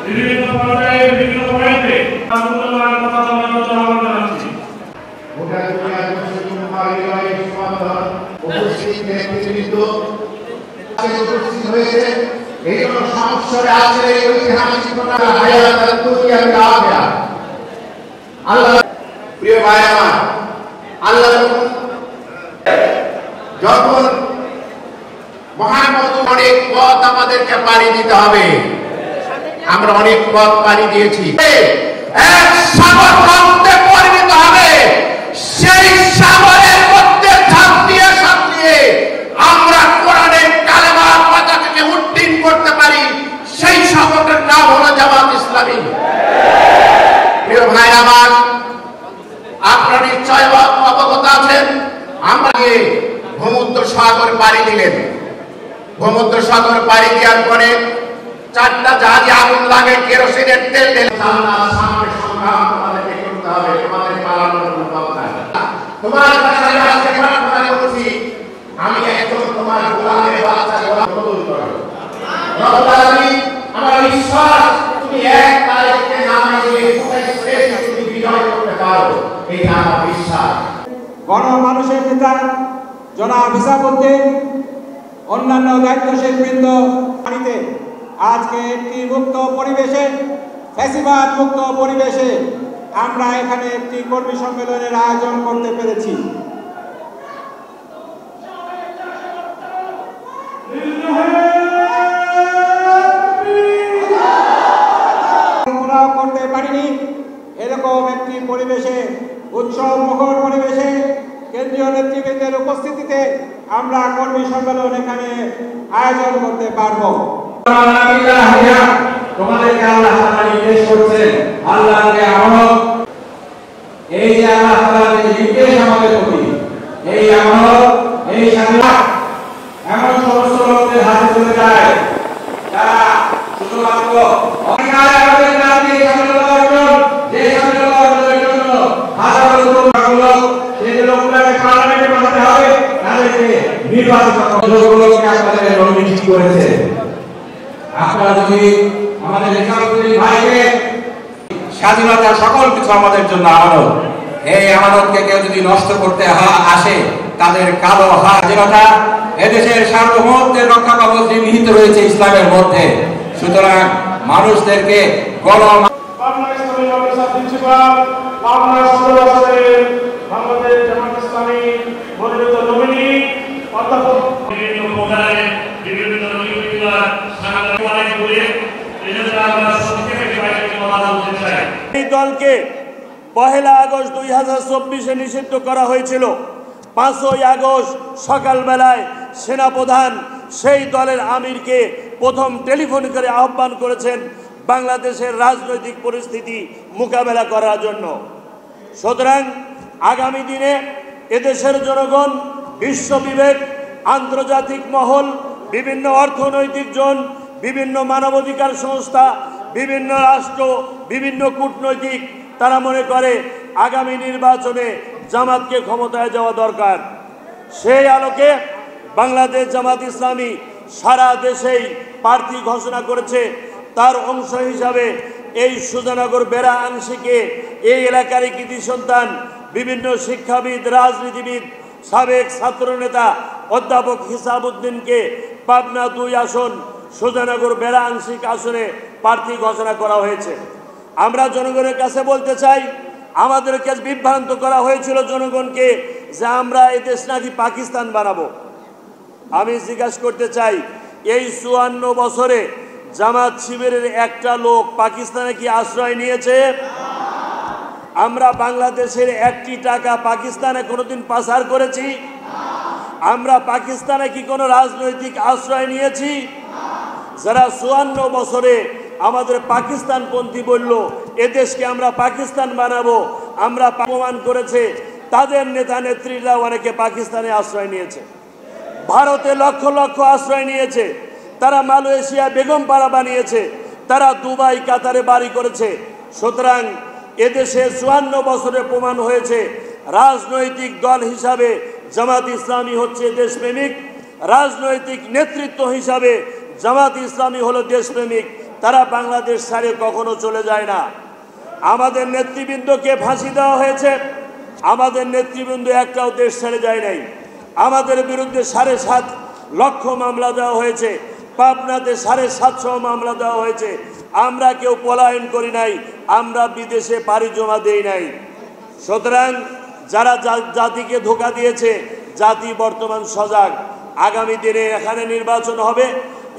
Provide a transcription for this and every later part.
বিভিন্ন পর্যায়ে বিভিন্ন পয়েন্টে মূল্যবান কথা বলার জন্য আহ্বান জানাচ্ছি। প্রিয় ভাই আমার, আল্লাহ যখন মহান অনেক পথ আমাদেরকে পাড়ি দিতে হবে, আমরা অনেক পথ পাড়ি দিয়েছি, এক সাগর রক্তে পরিণত হবে। সেই সাগরের মধ্যে ঝাঁপ দিয়ে আমরা কোরআনের কালেমার পতাকাকে উড্ডীন করতে পারি, সেই সাগরের নাম হলো জামাত ইসলামী। প্রিয় ভাই আমার, আপনারা নিশ্চয় অবগত আছেন, আমরা ভূমধ্য সাগর পাড়ি দিলেন। ভূমধ্য সাগর পাড়ি দেওয়ার পরে 4টা জাহাজে আগুন লাগে, কেরোসিনের তেল ঢেলে সামনে সংগ্রাম তোমাদেরকে করতে হবে, তোমাদের পালানোর কোনো পথ নাই। তোমার কাছে আজকে প্রার্থনা করছি, আমি একজন তোমার গোলামের বাচ্চা, গোলাম কবুল করো। রব্বুল আলামিন, আমার বিশ্বাস তুমি এক তারিখে নামাজে তুমি বিজয় করতে পারো, এই আমার বিশ্বাস। গণমানুষের নেতা জনাব হিসাবউদ্দিন, অন্যান্য দায়িত্বশীল বৃন্দ পানিতে আজকে একটি মুক্ত পরিবেশে, ফ্যাসিবাদ মুক্ত পরিবেশে আমরা এখানে একটি কর্মী সম্মেলনের আয়োজন করতে পেরেছি। করতে পারিনি এরকম একটি পরিবেশে, উৎসব মুখর পরিবেশে কেন্দ্রীয় নেতৃবৃন্দের উপস্থিতিতে আমরা কর্মী সম্মেলন এখানে আয়োজন করতে পারবো। তোমাদেরকে আল্লাহ তাআলা নির্দেশ করছেন, আল্লাহকে আমানত, এই যে আল্লাহ তাআলার যে নির্দেশ আমাদের প্রতি, এই আমানত, এই স্বাধীনতা এমন সমস্ত লোকদের হাতে চলে যায় যারা শুধুমাত্র অধিকার আমাদের না দিয়ে স্বাধীনতা অর্জন, যে স্বাধীনতা অর্জনের জন্য হাজারো লোক সেই লোকগুলোকে পার্লামেন্টে পাঠাতে হবে, তাদেরকে নির্বাচিত লোকগুলোকে আপনাদের নমিনেট করেছে। আপনারা যদি আমাদের হিসাবউদ্দিন ভাইকে, স্বাধীনতা সকল কিছু আমাদের জন্য আমানত, এই আমানতকে কেউ যদি নষ্ট করতে আসে, তাদের কালো স্বাধীনতা, এদেশের সার্বভৌমত্বের রক্ষা কবচ নিহিত রয়েছে ইসলামের মধ্যে। সুতরাং মানুষদেরকে বাংলাদেশ জামাত ইসলামী মনোনীত নমিনি অধ্যাপক এই দলকে 1 আগস্ট 2024 নিষিদ্ধ করা হয়েছিল। 5 আগস্ট সকালবেলায় সেনাপ্রধান সেই দলের আমিরকে প্রথম টেলিফোন করে আহ্বান করেছেন বাংলাদেশের রাজনৈতিক পরিস্থিতি মোকাবেলা করার জন্য। সুতরাং আগামী দিনে এদেশের জনগণ, বিশ্ব বিবেক, আন্তর্জাতিক মহল, বিভিন্ন অর্থনৈতিক জন, বিভিন্ন মানবাধিকার সংস্থা, বিভিন্ন রাষ্ট্র, বিভিন্ন কূটনৈতিক, তারা মনে করে আগামী নির্বাচনে জামাতকে ক্ষমতায় যাওয়া দরকার। সেই আলোকে বাংলাদেশ জামাত ইসলামী সারা দেশেই প্রার্থী ঘোষণা করেছে। তার অংশ হিসাবে এই সুজানগর বেড়া আংশিকে এই এলাকার কৃতি সন্তান, বিভিন্ন শিক্ষাবিদ, রাজনীতিবিদ, সাবেক ছাত্রনেতা অধ্যাপক হিসাবউদ্দিনকে পাবনা 2 আসন সুজানগর বেড়া আংশিক আসনে প্রার্থী ঘোষণা করা হয়েছে। আমরা জনগণের কাছে বলতে চাই, আমাদেরকে বিভ্রান্ত করা হয়েছিল জনগণকে যে আমরা এই দেশ নাকি পাকিস্তান বানাবো। আমি জিজ্ঞাসা করতে চাই, এই 54 বছরে জামাত শিবিরের একটা লোক পাকিস্তানে কি আশ্রয় নিয়েছে? আমরা বাংলাদেশের 1টি টাকা পাকিস্তানে কোনোদিন পাচার করেছি? আমরা পাকিস্তানে কি কোনো রাজনৈতিক আশ্রয় নিয়েছি? যারা 54 বছরে আমাদের পাকিস্তানপন্থী বলল, এদেশকে আমরা পাকিস্তান বানাবো, আমরা প্রমাণ করেছে তাদের নেতা নেত্রীরা অনেকে পাকিস্তানে আশ্রয় নিয়েছে, ভারতে লক্ষ লক্ষ আশ্রয় নিয়েছে, তারা মালয়েশিয়া বেগমপাড়া বানিয়েছে, তারা দুবাই কাতারে বাড়ি করেছে। সুতরাং এদেশে 54 বছরে প্রমাণ হয়েছে রাজনৈতিক দল হিসাবে জামাত ইসলামী হচ্ছে দেশপ্রেমিক, রাজনৈতিক নেতৃত্ব হিসাবে জামাত ইসলামী হলো দেশপ্রেমিক। তারা বাংলাদেশ ছেড়ে কখনো চলে যায় না। আমাদের নেতৃবৃন্দকে ফাঁসি দেওয়া হয়েছে, আমাদের নেতৃবৃন্দ একটাও দেশ ছেড়ে যায় নাই। আমাদের বিরুদ্ধে 7.5 লক্ষ মামলা দেওয়া হয়েছে, পাবনাতে 750 মামলা দেওয়া হয়েছে। আমরা কেউ পলায়ন করি নাই, আমরা বিদেশে পাড়ি জমা দেই নাই। সুতরাং যারা জাতিকে ধোঁকা দিয়েছে, জাতি বর্তমান সজাগ। আগামী দিনে এখানে নির্বাচন হবে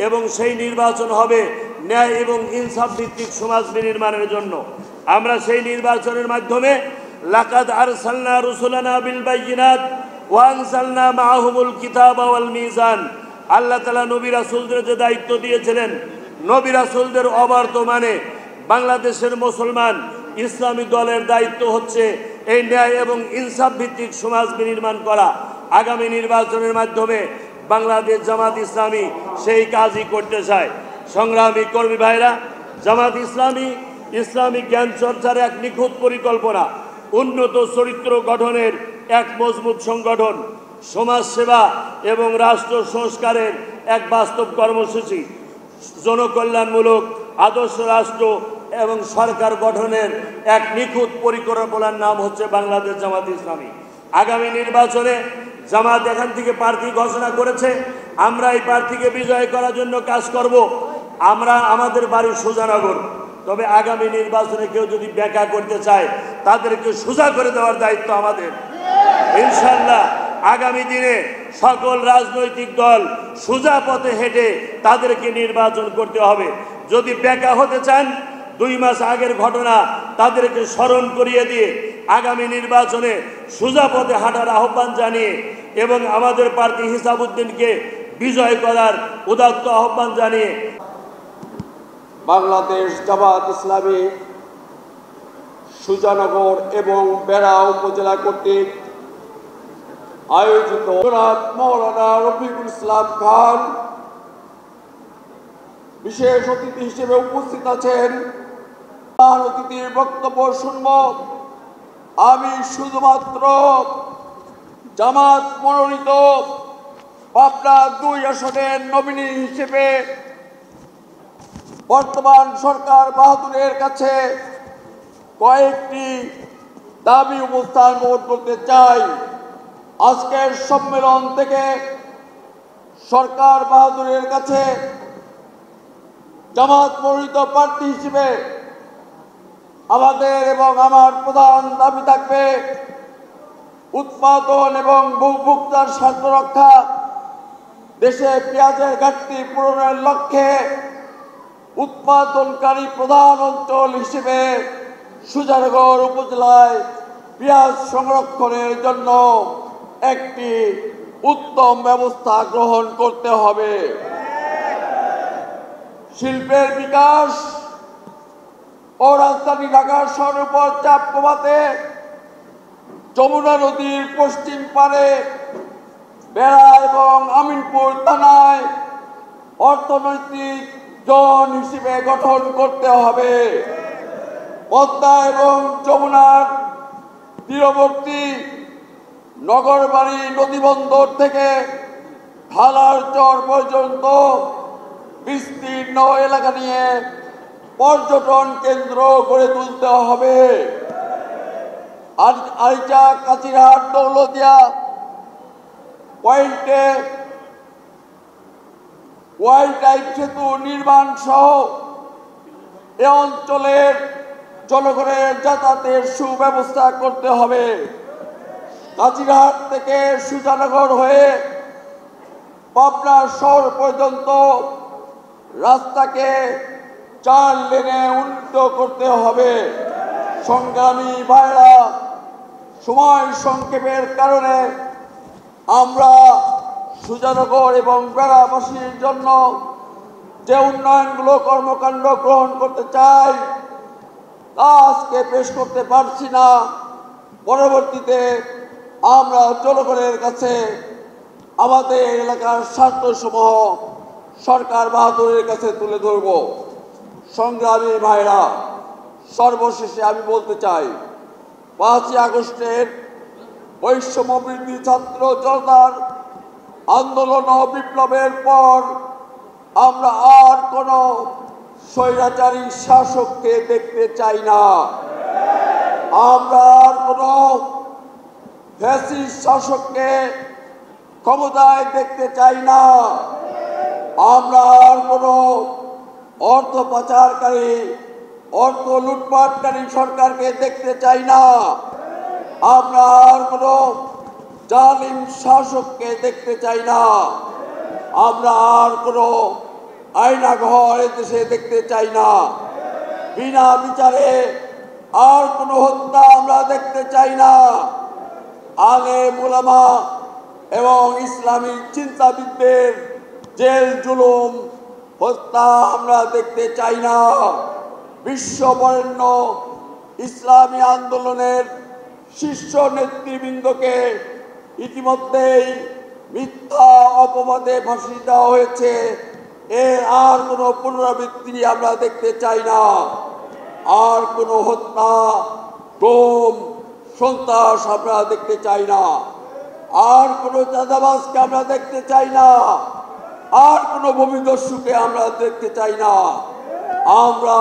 এবং সেই নির্বাচন হবে ন্যায় এবং ইনসাফ ভিত্তিক সমাজ বিনির্মাণের জন্য। আমরা সেই নির্বাচনের মাধ্যমে লাকাদ আরসালনা রুসুলানা বিল বাইয়িনাত ওয়া আনজালনা মাআহুমুল কিতাবা ওয়াল মিজান। আল্লাহ তাআলা নবী রাসূলদের যে দায়িত্ব দিয়েছিলেন, নবী রাসূলদের অবর্তমানে বাংলাদেশের মুসলমান ইসলামী দলের দায়িত্ব হচ্ছে এই ন্যায় এবং ইনসাফ ভিত্তিক সমাজ বিনির্মাণ করা। আগামী নির্বাচনের মাধ্যমে বাংলাদেশ জামাত ইসলামী সেই কাজই করতে চায়। সংগ্রামী কর্মী ভাইরা, জামাত ইসলামী ইসলামিক জ্ঞান চর্চার এক নিখুঁত পরিকল্পনা, উন্নত চরিত্র গঠনের এক মজবুত সংগঠন, সমাজসেবা এবং রাষ্ট্র সংস্কারের এক বাস্তব কর্মসূচি, জনকল্যাণমূলক আদর্শ রাষ্ট্র এবং সরকার গঠনের এক নিখুঁত পরিকল্পনার নাম হচ্ছে বাংলাদেশ জামাত ইসলামী। আগামী নির্বাচনে জামাত এখান থেকে প্রার্থী ঘোষণা করেছে। আমরা এই প্রার্থীকে বিজয় করার জন্য কাজ করব। আমরা আমাদের বাড়ি সুজানগর, তবে আগামী নির্বাচনে কেউ যদি ব্যাখ্যা করতে চায় তাদেরকে সোজা করে দেওয়ার দায়িত্ব আমাদের। ইনশাআল্লাহ আগামী দিনে সকল রাজনৈতিক দল সোজা পথে হেঁটে তাদেরকে নির্বাচন করতে হবে। যদি ব্যাখ্যা হতে চান, 2 মাস আগের ঘটনা তাদেরকে স্মরণ করিয়ে দিয়ে আগামী নির্বাচনে সোজা পথে হাঁটার আহ্বান জানিয়ে এবং আমাদের প্রার্থী হিসাবউদ্দিনকে বিজয় করার উদাত্ত আহ্বান জানিয়ে বাংলাদেশ জামাত ইসলামী সুজানগর এবং বেড়া উপজেলা কর্তৃক আয়োজিত মৌলানা রফিকুল ইসলাম খান বিশেষ অতিথি হিসেবে উপস্থিত আছেন। প্রধান অতিথির বক্তব্য শুনব। আমি শুধুমাত্র জামাত মনোনীত পাবনা 2 আসনের নমিনি হিসেবে বর্তমান সরকার বাহাদুরের কাছে কয়েকটি দাবি উপস্থাপন করতে চাই। আজকের সম্মেলন থেকে সরকার বাহাদুরের কাছে জামাত মনোনীত প্রার্থী হিসেবে আমাদের এবং আমার প্রধান দাবি থাকবে উৎপাদন এবং ভোক্তার স্বার্থ রক্ষা, দেশে পেঁয়াজের ঘাটতি পূরণের লক্ষ্যে উৎপাদনকারী প্রধান অঞ্চল হিসেবে সুজানগর উপজেলায় পেঁয়াজ সংরক্ষণের জন্য একটি উত্তম ব্যবস্থা গ্রহণ করতে হবে। শিল্পের বিকাশ ও রাজধানী ঢাকার শহরের উপর চাপ কমাতে যমুনা নদীর পশ্চিম পারে বেড়া এবং আমিনপুর থানায় অর্থনৈতিক জোন হিসেবে গঠন করতে হবে। পদ্মা এবং যমুনার তীরবর্তী নগরবাড়ি নদীবন্দর থেকে ঢালার চর পর্যন্ত বিস্তীর্ণ এলাকা নিয়ে পর্যটন কেন্দ্র গড়ে তুলতে হবে। আরিচা কাচিরহাট দৌলতিয়া পয়েন্টে ওয়াইল্ড লাইফ সেতু নির্মাণ সহ এ অঞ্চলের জনগণের যাতায়াতের সুব্যবস্থা করতে হবে। কাচিরহাট থেকে সুজানগর হয়ে পাবনা শহর পর্যন্ত রাস্তাকে 4 লেনে উন্নীত করতে হবে। সংগ্রামী ভাইরা, সময় সংক্ষেপের কারণে আমরা সুজানগর এবং বেড়াবাসীর জন্য যে উন্নয়নগুলো কর্মকাণ্ড গ্রহণ করতে চাই তা আজকে পেশ করতে পারছি না। পরবর্তীতে আমরা জনগণের কাছে আমাদের এলাকার স্বার্থসমূহ সরকার বাহাদুরের কাছে তুলে ধরব। সংগ্রামী ভাইরা, সর্বশেষে আমি বলতে চাই 5ই আগস্টের বৈষম্য বিরোধী ছাত্র জনতার আন্দোলন ও বিপ্লবের পর আমরা আর কোনো স্বৈরাচারী শাসককে দেখতে চাই না। আমরা আর কোনো ফ্যাসিস্ট শাসককে ক্ষমতায় দেখতে চাই না। আমরা আর কোনো অর্থ পাচারকারী, অর্থ লুটপাটকারী সরকারকে দেখতে চাই না। আমরা আর কোনো জালিম শাসককে দেখতে চাই না। আমরা আর কোনো আয়নাঘর দেশে দেখতে চাই না। বিনা বিচারে আর কোনো হত্যা আমরা দেখতে চাই না। আলেম ওলামা এবং ইসলামী চিন্তাবিদদের জেল জুলুম হত্যা আমরা দেখতে চাই না। বিশ্ববরেণ্য ইসলামী আন্দোলনের শীর্ষ নেতৃবৃন্দকে ইতিমধ্যেই মিথ্যা অপবাদে ফাঁসি দেওয়া হয়েছে। এর আর কোনো পুনরাবৃত্তি আমরা দেখতে চাই না। আর কোনো হত্যা, গুম, সন্ত্রাস আমরা দেখতে চাই না। আর কোনো চাঁদাবাজকে আমরা দেখতে চাই না। আর কোনো ভূমিদস্যুকে আমরা দেখতে চাই না। আমরা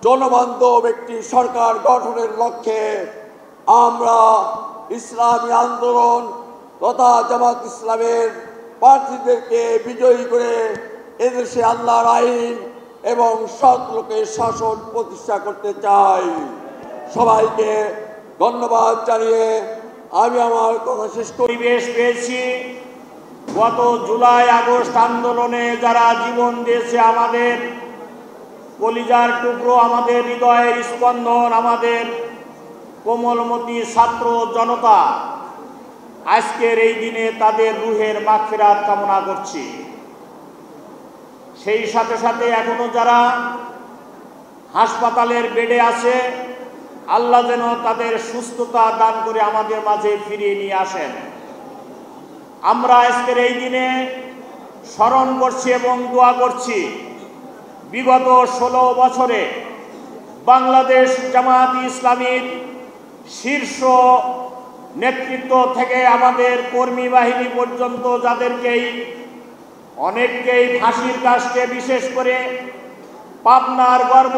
জনবান্ধব একটি সরকার গঠনের লক্ষ্যে আমরা ইসলামী আন্দোলন তথা জামাত ইসলামের প্রার্থীদেরকে বিজয়ী করে এদেশে আল্লাহর আইন এবং সৎ লোকের শাসন প্রতিষ্ঠা করতে চাই। সবাইকে ধন্যবাদ জানিয়ে আমি আমার কথা শেষ করি। পরিবেশ পেয়েছি গত জুলাই আগস্ট আন্দোলনে যারা জীবন দিয়েছে, আমাদের কলিজার টুকরো, আমাদের হৃদয়ের স্পন্দন, আমাদের কোমলমতি ছাত্র জনতা, আজকের এই দিনে তাদের রুহের মাগফিরাত কামনা করছি। সেই সাথে সাথে এখনো যারা হাসপাতালের বেডে আছে, আল্লাহ যেন তাদের সুস্থতা দান করে আমাদের মাঝে ফিরিয়ে নিয়ে আসেন। আমরা আজকের এই দিনে স্মরণ করছি এবং দোয়া করছি বিগত 16 বছরে বাংলাদেশ জামাত ইসলামীর শীর্ষ নেতৃত্ব থেকে আমাদের কর্মী বাহিনী পর্যন্ত যাদেরকেই অনেককেই ফাঁসির কাজকে, বিশেষ করে পাবনার গর্ব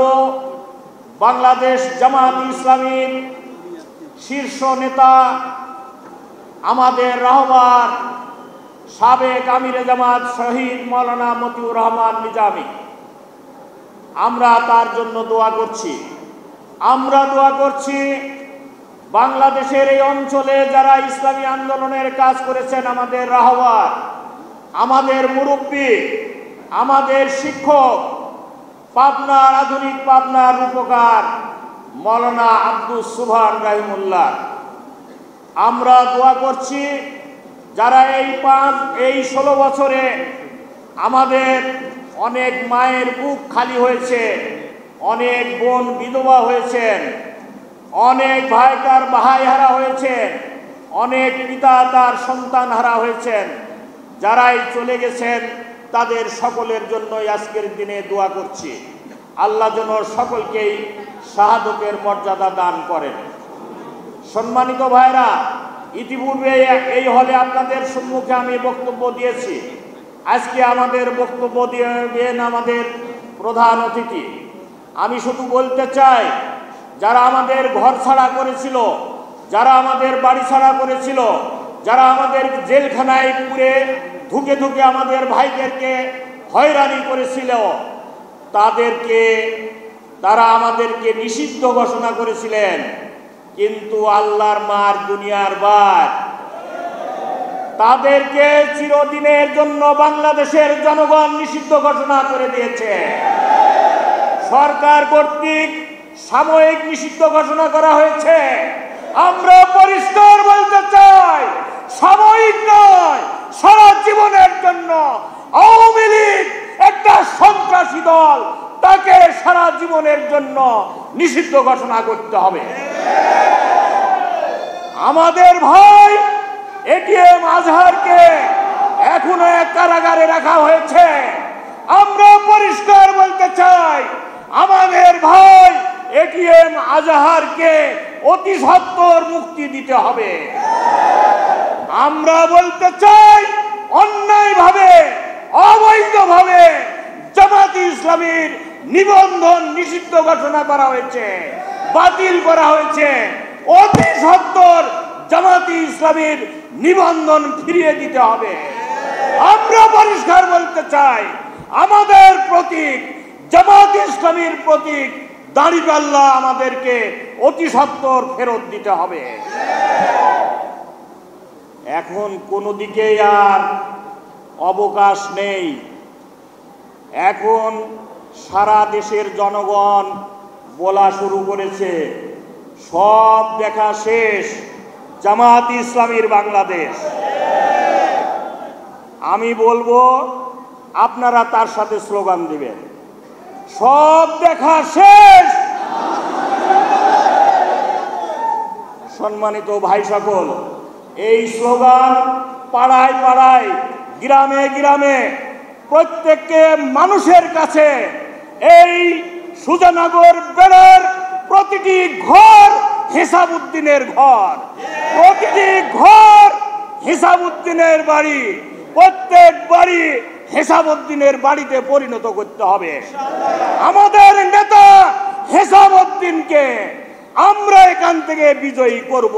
বাংলাদেশ জামাত ইসলামীর শীর্ষ নেতা আমাদের রাহবার সাবেক আমিরে জামাত শহীদ মাওলানা মতিউর রহমান নিজামী, আমরা তার জন্য দোয়া করছি। আমরা দোয়া করছি বাংলাদেশের এই অঞ্চলে যারা ইসলামী আন্দোলনের কাজ করেছেন, আমাদের রাহবার, আমাদের মুরব্বী, আমাদের শিক্ষক, পাবনার আধুনিক পাবনার রূপকার মাওলানা আব্দুস সুবহান রাহিমুল্লাহ, আমরা দোয়া করছি যারা এই 16 বছরে আমাদের অনেক মায়ের বুক খালি হয়েছে, অনেক বোন বিধবা হয়েছেন, অনেক ভাই তার ভাই হারা হয়েছেন, অনেক পিতা তার সন্তান হারা হয়েছেন, যারাই চলে গেছেন তাদের সকলের জন্যই আজকের দিনে দোয়া করছি। আল্লাহ যেন সকলকেই শাহাদতের মর্যাদা দান করেন। সম্মানিত ভাইরা, ইতিপূর্বে এই হলে আপনাদের সম্মুখে আমি বক্তব্য দিয়েছি। আজকে আমাদের বক্তব্য দিয়েন আমাদের প্রধান অতিথি। আমি শুধু বলতে চাই, যারা আমাদের ঘর ছাড়া করেছিল, যারা আমাদের বাড়ি ছাড়া করেছিল, যারা আমাদের জেলখানায় পুরে ধুকে ধুকে আমাদের ভাইদেরকে হয়রানি করেছিল, তারা আমাদেরকে নিষিদ্ধ ঘোষণা করেছিলেন। কিন্তু আল্লাহর মার দুনিয়ার বার, তাদেরকে চিরদিনের জন্য বাংলাদেশের জনগণ নিষিদ্ধ ঘোষণা করে দিয়েছে। সরকার কর্তৃক সাময়িক নিষিদ্ধ ঘোষণা করা হয়েছে। আমরা পরিষ্কার বলতে চাই, সাময়িক নয়, সারা জীবনের জন্য। আওয়ামী লীগ একটা সন্ত্রাসী দল, তাকে সারা জীবনের জন্য নিষিদ্ধ ঘোষণা করতে হবে। আমাদের ভাই এটিএম আজহারকে এখনো এক কারাগারে রাখা হয়েছে। আমরা পরিষ্কার বলতে চাই, আমাদের ভাই এটিএম আজহারকে অতি সত্বর মুক্তি দিতে হবে। আমরা বলতে চাই, অন্যায়ভাবে, অবৈধভাবে জামাত ইসলামীর নিবন্ধন নিষিদ্ধ ঘোষণা করা হয়েছে, বাতিল করা হয়েছে। অতি সত্বর জামাতি ইসলামীর নিবন্ধন ফিরিয়ে দিতে হবে। আমরা পরিষ্কার বলতে চাই, আমাদের প্রতীক জামাতি ইসলামীর প্রতীক দাঁড়িপাল্লা আমাদেরকে অতি সত্বর ফেরত দিতে হবে। এখন কোনো দিকে আর অবকাশ নেই। এখন সারা দেশের জনগণ বলা শুরু করেছে, সব দেখা শেষ, জামাত ইসলামীর বাংলাদেশ। আমি বলবো আপনারা তার সাথে স্লোগান দিবেন, সব দেখা শেষ। সম্মানিত ভাই সকল, এই স্লোগান পাড়ায় পাড়ায়, গ্রামে গ্রামে, প্রত্যেককে মানুষের কাছে, এই সুজানগর বেড়ার প্রতিটি ঘর হিসাবউদ্দিনের ঘর, প্রতিটি ঘর হিসাবউদ্দিনের বাড়ি, প্রত্যেক বাড়ি হিসাবউদ্দিনের বাড়িতে পরিণত করতে হবে। আমাদের নেতা হিসাবউদ্দিনকে আমরা এখান থেকে বিজয়ী করব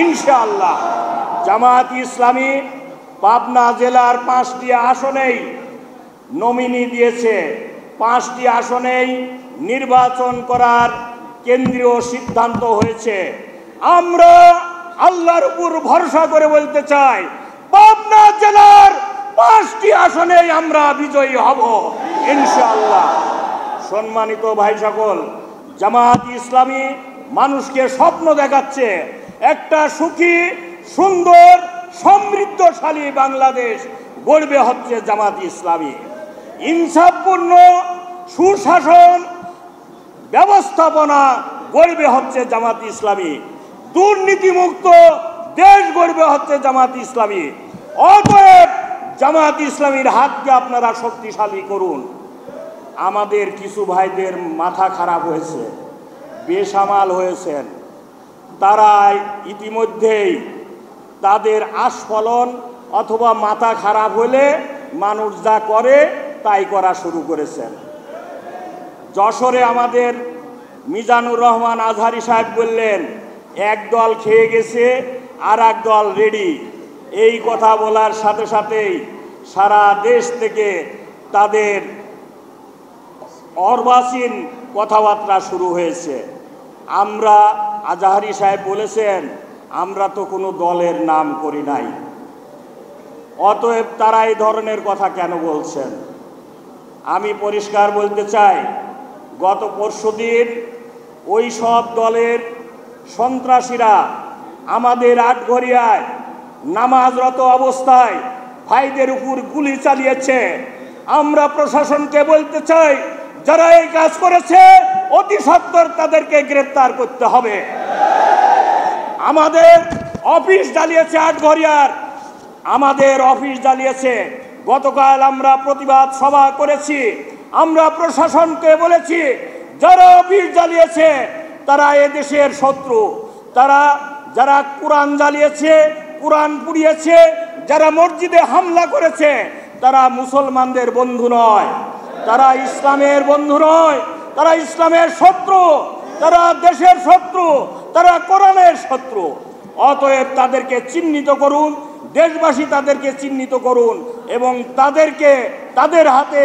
ইনশাআল্লাহ। জামাত ইসলামী পাবনা জেলার 5টি আসনেই নমিনি দিয়েছে, 5টি আসনেই নির্বাচন করার কেন্দ্রীয় সিদ্ধান্ত হয়েছে। আমরা আল্লাহর উপর ভরসা করে বলতে চাই, পাবনা জেলার 5টি আসনেই আমরা বিজয়ী হব ইনশাআল্লাহ। সম্মানিত ভাই সকল, জামাত ইসলামী মানুষকে স্বপ্ন দেখাচ্ছে, একটা সুখী, সুন্দর, সমৃদ্ধশালী বাংলাদেশ গড়বে হচ্ছে জামাত ইসলামী। ইনসাফপূর্ণ সুশাসন ব্যবস্থাপনা গড়বে হচ্ছে জামাত ইসলামী। দুর্নীতিমুক্ত দেশ গড়বে হচ্ছে জামাত ইসলামী। অতএব জামাত ইসলামীর হাতকে আপনারা শক্তিশালী করুন। আমাদের কিছু ভাইদের মাথা খারাপ হয়েছে, বেসামাল হয়েছেন, তারা ইতিমধ্যেই তাদের আস্ফলন অথবা মাথা খারাপ হলে মানুষ যা করে তাই করা শুরু করেছেন। যশোরে আমাদের মিজানুর রহমান আজহারি সাহেব বললেন, এক দল খেয়ে গেছে আর এক দল রেডি। এই কথা বলার সাথে সাথেই সারা দেশ থেকে তাদের অর্বাচীন কথাবার্তা শুরু হয়েছে। আমরা, আজহারি সাহেব বলেছেন, আমরা তো কোনো দলের নাম করি নাই, অতএব তারা এই ধরনের কথা কেন বলছেন? আমি পরিষ্কার বলতে চাই, গত পরশুদিন ওই সব দলের সন্ত্রাসীরা আমাদের আটঘরিয়ায় নামাজরত অবস্থায় ভাইদের উপর গুলি চালিয়েছে। আমরা প্রশাসনকে বলতে চাই, যারা এই কাজ করেছে অতি সত্বর তাদেরকে গ্রেফতার করতে হবে। আমাদের অফিস জ্বালিয়েছে আটঘরিয়ার, আমাদের অফিস জ্বালিয়েছে। গতকাল আমরা প্রতিবাদ সভা করেছি। আমরা প্রশাসনকে বলেছি, যারা অফিস জ্বালিয়েছে তারা এদেশের শত্রু। যারা কোরআন জ্বালিয়েছে, কোরআন পুড়িয়েছে, যারা মসজিদে হামলা করেছে, তারা মুসলমানদের বন্ধু নয়, তারা ইসলামের বন্ধু নয়, তারা ইসলামের শত্রু, তারা দেশের শত্রু, তারা কোরআনের শত্রু। অতএব তাদেরকে চিহ্নিত করুন, দেশবাসী তাদেরকে চিহ্নিত করুন, এবং তাদের হাতে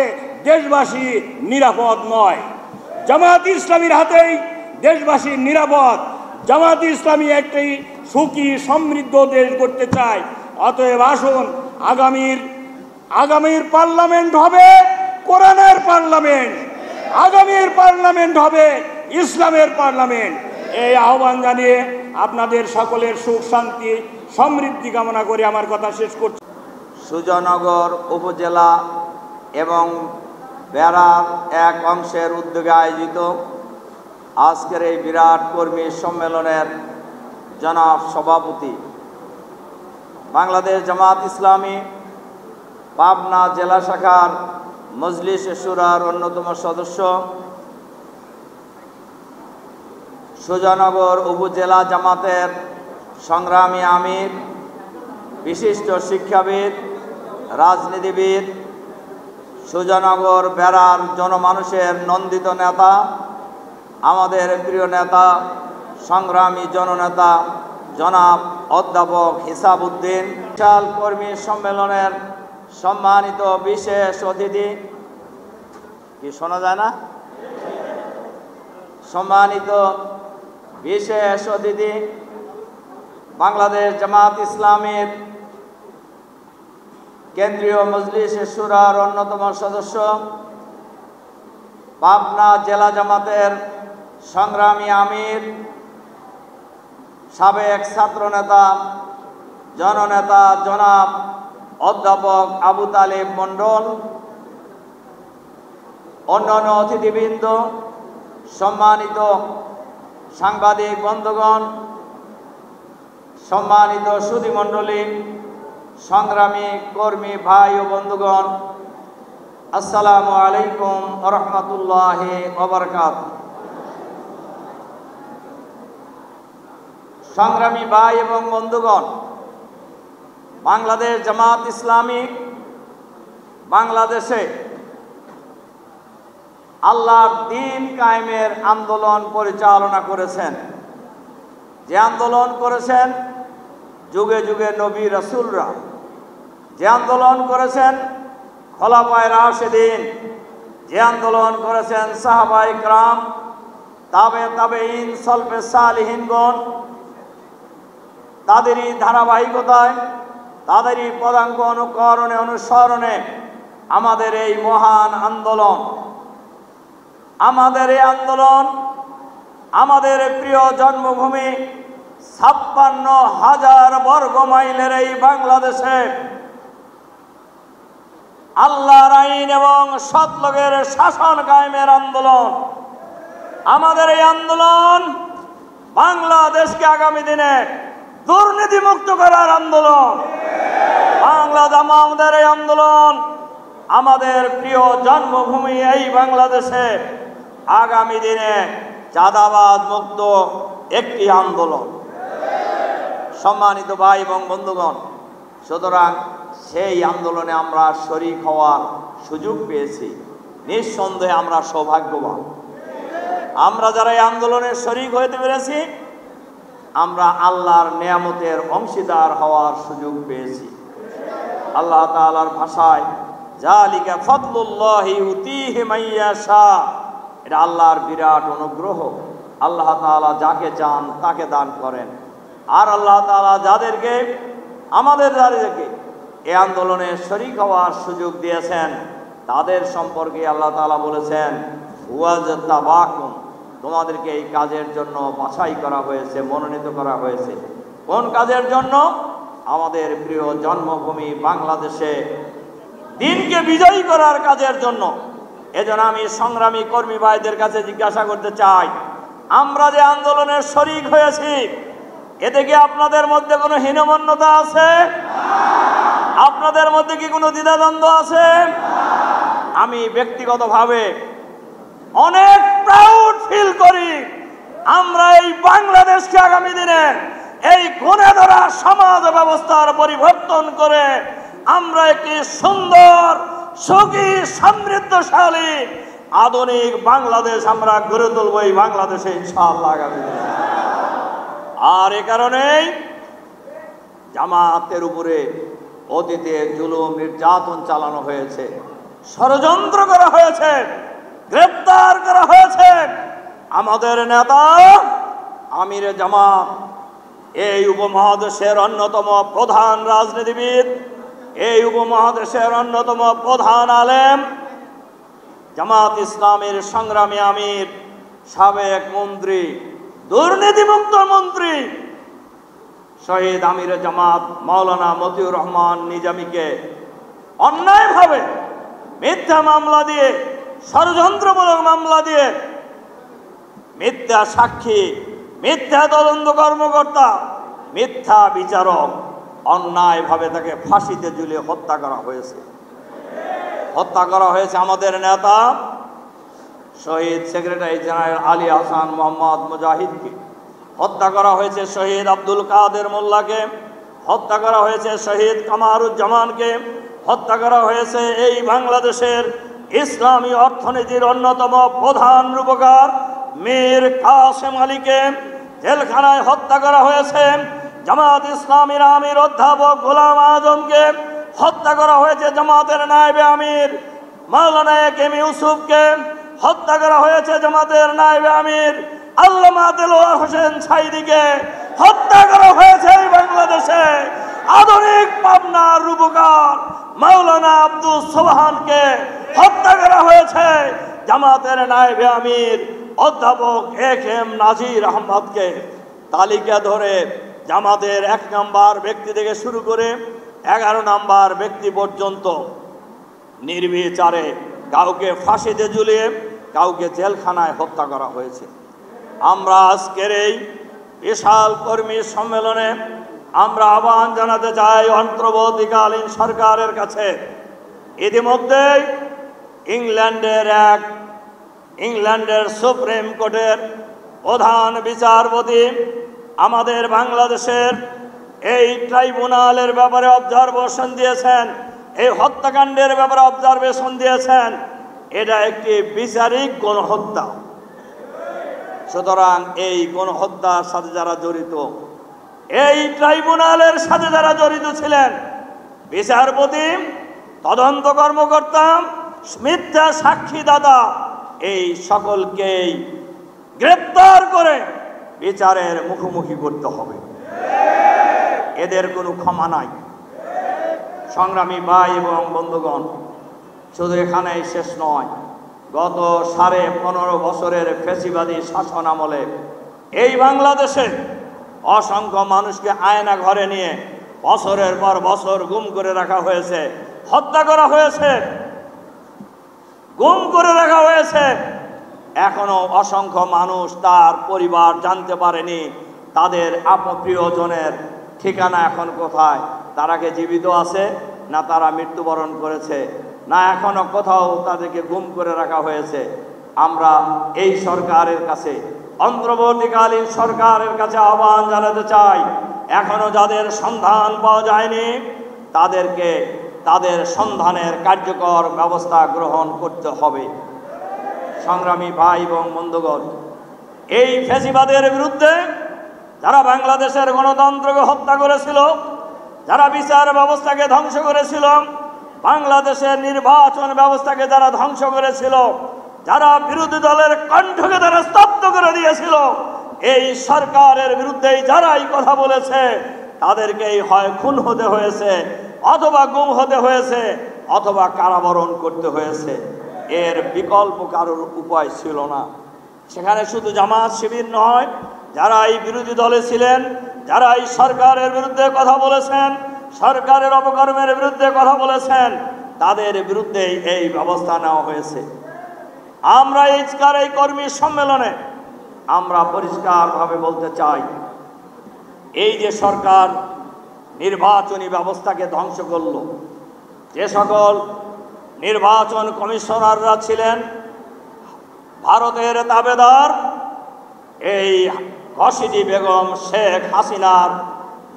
দেশবাসী নিরাপদ নয়, জামাত ইসলামীর হাতেই দেশবাসী নিরাপদ। জামাত ইসলামী একটি সুখী সমৃদ্ধ দেশ করতে চায়। অতএব আসুন, আগামীর পার্লামেন্ট হবে কোরআনের পার্লামেন্ট, আগামীর পার্লামেন্ট হবে ইসলামের পার্লামেন্ট। এই আহ্বান জানিয়ে আপনাদের সকলের সুখ শান্তি সমৃদ্ধি কামনা করে আমার কথা শেষ করছি। সুজানগর উপজেলা এবং বেড়ার এক অংশের উদ্যোগে আয়োজিত আজকের এই বিরাট কর্মী সম্মেলনের জনাব সভাপতি, বাংলাদেশ জামাত ইসলামী পাবনা জেলা শাখার মজলিস শুরার অন্যতম সদস্য, সুজানগর উপজেলা জামাতের সংগ্রামী আমির, বিশিষ্ট শিক্ষাবিদ, রাজনীতিবিদ, সুজানগর বেড়ার জনমানুষের নন্দিত নেতা, আমাদের প্রিয় নেতা, সংগ্রামী জননেতা জনাব অধ্যাপক হিসাবউদ্দিন, বিশাল কর্মী সম্মেলনের সম্মানিত বিশেষ অতিথি, কি শোনা যায় না? সম্মানিত বিশেষ অতিথি, বাংলাদেশ জামাত ইসলামীর কেন্দ্রীয় মজলিস শুরার অন্যতম সদস্য, পাবনা জেলা জামাতের সংগ্রামী আমির, সাবেক ছাত্রনেতা জননেতা জনাব অধ্যাপক আবু তালিব মণ্ডল, অন্যান্য অতিথিবৃন্দ, সম্মানিত সাংবাদিক বন্ধুগণ, সম্মানিত সুধীমণ্ডলী, সংগ্রামী কর্মী ভাই ও বন্ধুগণ, আসসালামু আলাইকুম ওয়া রাহমাতুল্লাহি ওয়া বারাকাতুহু। সংগ্রামী ভাই এবং বন্ধুগণ, বাংলাদেশ জামাত ইসলামী বাংলাদেশে আল্লাহর দ্বীন কায়েমের আন্দোলন পরিচালনা করেছেন। যে আন্দোলন করেছেন যুগে যুগে নবী রাসূলরা, যে আন্দোলন করেছেন খোলাফায়ে রাশেদিন, যে আন্দোলন করেছেন সাহাবায়ে কেরাম, তাবেঈন, সলফে সালিহিনগণ, তাদেরই ধারাবাহিকতায়, তাদেরই পদাঙ্ক অনুকরণে অনুসরণে আমাদের এই মহান আন্দোলন, আমাদের এই আন্দোলন আমাদের প্রিয় জন্মভূমি 56,000 বর্গ মাইলের এই বাংলাদেশে আল্লাহর আইন এবং সৎলোকের শাসন কায়েমের আন্দোলন। আমাদের এই আন্দোলন বাংলাদেশকে আগামী দিনে দুর্নীতি মুক্ত করার আন্দোলন। আমাদের এই আন্দোলন আমাদের প্রিয় জন্মভূমি এই বাংলাদেশে আগামী দিনে চাঁদাবাদ মুক্ত একটি আন্দোলন। সম্মানিত ভাই এবং বন্ধুগণ, সুতরাং সেই আন্দোলনে আমরা শরীক হওয়ার সুযোগ পেয়েছি। নিঃসন্দেহে আমরা সৌভাগ্যবান। আমরা যারা এই আন্দোলনে শরীক হতে পেরেছি, আমরা আল্লাহর নেয়ামতের অংশীদার হওয়ার সুযোগ পেয়েছি। আল্লাহ তাআলার ভাষায় জালিকা ফাদলুল্লাহি ইউতিহি মাইয়াশা, এটা আল্লাহর বিরাট অনুগ্রহ। আল্লাহ তাআলা যাকে চান তাকে দান করেন। আর আল্লাহ তাআলা যাদেরকে যাদেরকে এই আন্দোলনে শরীক হওয়ার সুযোগ দিয়েছেন, তাদের সম্পর্কে আল্লাহ তাআলা বলেছেন ওয়াজতাবাকুম, তোমাদেরকে এই কাজের জন্য বাছাই করা হয়েছে, মনোনীত করা হয়েছে। কোন কাজের জন্য? আমাদের প্রিয় জন্মভূমি বাংলাদেশে দিনকে বিজয়ী করার কাজের জন্য। এজন্য আমি সংগ্রামী কর্মী ভাইদের কাছে জিজ্ঞাসা করতে চাই, আমরা যে আন্দোলনের শরীক হয়েছি, এতে কি আপনাদের মধ্যে কোনো হীনমন্যতা আছে? আপনাদের মধ্যে কি কোনো দ্বিধাদ্বন্দ্ব আছে? আমি ব্যক্তিগতভাবে অনেক প্রাউড ফিল করি। আমরা এই বাংলাদেশকে আগামী দিনে এই গুণে ধরা সমাজ ব্যবস্থার পরিবর্তন করে আমরা একটি সুন্দর, সুখী, সমৃদ্ধশালী, আধুনিক বাংলাদেশ আমরা গড়ে তুলব এই বাংলাদেশে ইনশাআল্লাহ আগামী দিনে। আর এ কারণেই জামাতের উপরে অতীতে জুলুম নির্যাতন চালানো হয়েছে, ষড়যন্ত্র করা হয়েছে, গ্রেফতার করা হয়েছে। আমাদের নেতা আমিরে জামাত, এই উপমহাদেশের অন্যতম প্রধান রাজনীতিবিদ, এই উপমহাদেশের অন্যতম প্রধান আলেম, জামাত ইসলামের সংগ্রামী আমির, সাবেক মন্ত্রী, দুর্নীতিমুক্ত মন্ত্রী শহীদ আমিরে জামাত মাওলানা মতিউর রহমান নিজামীকে অন্যায়ভাবে মিথ্যা মামলা দিয়ে, ষড়যন্ত্রমূলক মামলা দিয়ে, মিথ্যা সাক্ষী, মিথ্যা তদন্ত কর্মকর্তা, মিথ্যা বিচারক, অন্যায়ভাবে তাকে ফাঁসিতে ঝুলিয়ে হত্যা করা হয়েছে। হত্যা করা হয়েছে আমাদের নেতা শহীদ সেক্রেটারি জেনারেল আলী আহসান মোহাম্মদ মুজাহিদকে, হত্যা করা হয়েছে শহীদ আব্দুল কাদের মোল্লাকে, হত্যা করা হয়েছে শহীদ কামারুজ্জামানকে, হত্যা করা হয়েছে এই বাংলাদেশের ইসলামী অর্থনীতির অন্যতম প্রধান রূপকার মীর কাসেম আলীকে জেলখানায় হত্যা করা হয়েছে। জামাত ইসলামীর আমির অধ্যাপক গোলাম আজমকে হত্যা করা হয়েছে। জামাতের নায়েবে আমির মাওলানা একেম ইউসুফকে হত্যা করা হয়েছে। জামাতের নায়েবে আমির আল্লামা দেলোয়ার হোসেন সাইদিকে হত্যা করা হয়েছে। এই বাংলাদেশে আধুনিক পাবনার রূপকার মাওলানা আব্দুল সোবহানকে হত্যা করা হয়েছে। জামাতের নায়েবে আমির অধ্যাপক একেম নাজির আহমদকে তালিকা ধরে জামাতের 1 নম্বর ব্যক্তি থেকে শুরু করে 11 নম্বর ব্যক্তি পর্যন্ত নির্বিচারে কাউকে ফাঁসিতে ঝুলিয়ে কাউকে জেলখানায় হত্যা করা হয়েছে। আমরা আজকের এই বিশাল কর্মী সম্মেলনে আমরা আহ্বান জানাতে চাই অন্তর্বর্তীকালীন সরকারের কাছে। ইতিমধ্যেই ইংল্যান্ডের সুপ্রিম কোর্টের প্রধান বিচারপতি আমাদের বাংলাদেশের এই ট্রাইব্যুনালের ব্যাপারে অবজারভেশন দিয়েছেন, এই হত্যাকাণ্ডের ব্যাপারে অবজারভেশন দিয়েছেন। এটা একটি বিচারিক গণহত্যা। সুতরাং এই গণহত্যার সাথে যারা জড়িত, এই ট্রাইব্যুনালের সাথে যারা জড়িত ছিলেন, বিচারপতি, তদন্ত কর্মকর্তা, মিথ্যা সাক্ষীদাতা, এই সকলকেই গ্রেপ্তার করে বিচারের মুখোমুখি করতে হবে। এদের কোনো ক্ষমা নাই। সংগ্রামী ভাই এবং বন্ধুগণ, শুধু এখানেই শেষ নয়। গত 15.5 বছরের ফ্যাসিবাদী শাসন আমলে এই বাংলাদেশে অসংখ্য মানুষকে আয়না ঘরে নিয়ে বছরের পর বছর গুম করে রাখা হয়েছে, হত্যা করা হয়েছে, গুম করে রাখা হয়েছে। এখনো অসংখ্য মানুষ তার পরিবার জানতে পারেনি তাদের প্রিয়জনের ঠিকানা এখন কোথায়, তারা কি জীবিত আছে না তারা মৃত্যুবরণ করেছে, না এখনো কোথাও তাদেরকে গুম করে রাখা হয়েছে। আমরা এই সরকারের কাছে, অন্তর্বর্তীকালীন সরকারের কাছে আহ্বান জানাতে চাই, এখনো যাদের সন্ধান পাওয়া যায়নি তাদেরকে তাদের সন্ধানের কার্যকর ব্যবস্থা গ্রহণ করতে হবে। সংগ্রামী ভাই এবং বন্ধুগণ, এই ফ্যাসিবাদের বিরুদ্ধে যারা বাংলাদেশের গণতন্ত্রকে হত্যা করেছিল, যারা বিচার ব্যবস্থাকে ধ্বংস করেছিল, বাংলাদেশের নির্বাচন ব্যবস্থাকে যারা ধ্বংস করেছিল, যারা বিরোধী দলের কণ্ঠকে তারা স্তব্ধ করে দিয়েছিল, এই সরকারের বিরুদ্ধেই যারাই কথা বলেছে তাদেরকেই হয় খুন হতে হয়েছে, অথবা গুম হতে হয়েছে, অথবা কারাবরণ করতে হয়েছে। এর বিকল্প কারোর উপায় ছিল না। সেখানে শুধু জামাত শিবির নয়, যারা এই বিরোধী দলে ছিলেন, যারা এই সরকারের বিরুদ্ধে কথা বলেছেন, সরকারের অপকর্মের বিরুদ্ধে কথা বলেছেন, তাদের বিরুদ্ধেই এই ব্যবস্থা নেওয়া হয়েছে। আমরা এই কর্মী সম্মেলনে আমরা পরিষ্কারভাবে বলতে চাই, এই যে সরকার নির্বাচনী ব্যবস্থাকে ধ্বংস করল, যে সকল নির্বাচন কমিশনাররা ছিলেন ভারতের তাবেদার, এই ঘসিটি বেগম শেখ হাসিনার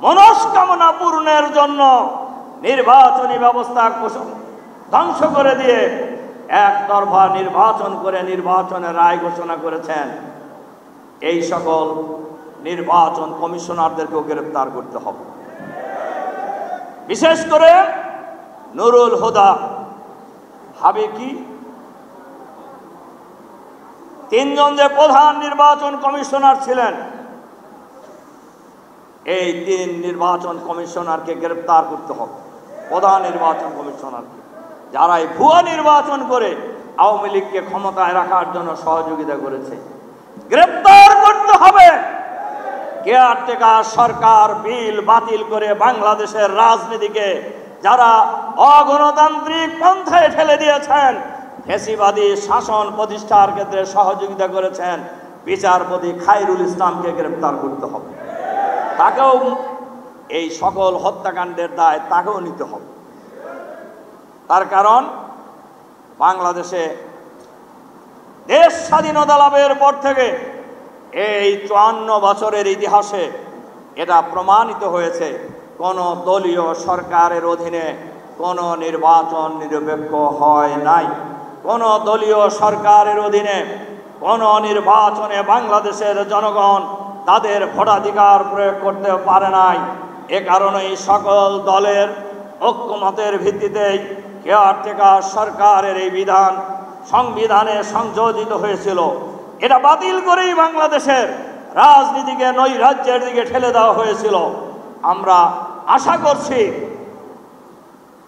মনস্কামনা পূরণের জন্য নির্বাচনী ব্যবস্থা ধ্বংস করে দিয়ে একতরফা নির্বাচন করে নির্বাচনের রায় ঘোষণা করেছেন। এই সকল নির্বাচন কমিশনারদেরকেও গ্রেপ্তার করতে হবে। বিশেষ করে নুরুল হুদা ভাবে কি 3 জন যে প্রধান নির্বাচন কমিশনার ছিলেন, এই 3 নির্বাচন কমিশনারকে গ্রেপ্তার করতে হবে। প্রধান নির্বাচন কমিশনারকে, যারা এই ভুয়া নির্বাচন করে আওয়ামী লীগকে ক্ষমতায় রাখার জন্য সহযোগিতা করেছে, গ্রেপ্তার করতে হবে। কেয়ারটেকার সরকার বিল বাতিল করে বাংলাদেশের রাজনীতিকে যারা অগণতান্ত্রিক পন্থায় ঠেলে দিয়েছেন, ফ্যাসিবাদী শাসন প্রতিষ্ঠার ক্ষেত্রে সহযোগিতা করেছেন, বিচারপতি খায়রুল ইসলামকে গ্রেপ্তার করতে হবে। তাকেও এই সকল হত্যাকাণ্ডের দায় তাকেও নিতে হবে। তার কারণ বাংলাদেশে দেশ স্বাধীনতা লাভের পর থেকে এই 54 বছরের ইতিহাসে এটা প্রমাণিত হয়েছে, কোন দলীয় সরকারের অধীনে কোনো নির্বাচন নিরপেক্ষ হয় নাই। কোনো দলীয় সরকারের অধীনে কোনো নির্বাচনে বাংলাদেশের জনগণ তাদের ভোটাধিকার প্রয়োগ করতে পারে নাই। এ কারণেই সকল দলের ঐক্যমতের ভিত্তিতেই কেয়ারটেকার সরকারের এই বিধান সংবিধানে সংযোজিত হয়েছিল। এটা বাতিল করেই বাংলাদেশের রাজনীতিকে নৈরাজ্যের দিকে ঠেলে দেওয়া হয়েছিল। আমরা আশা করছি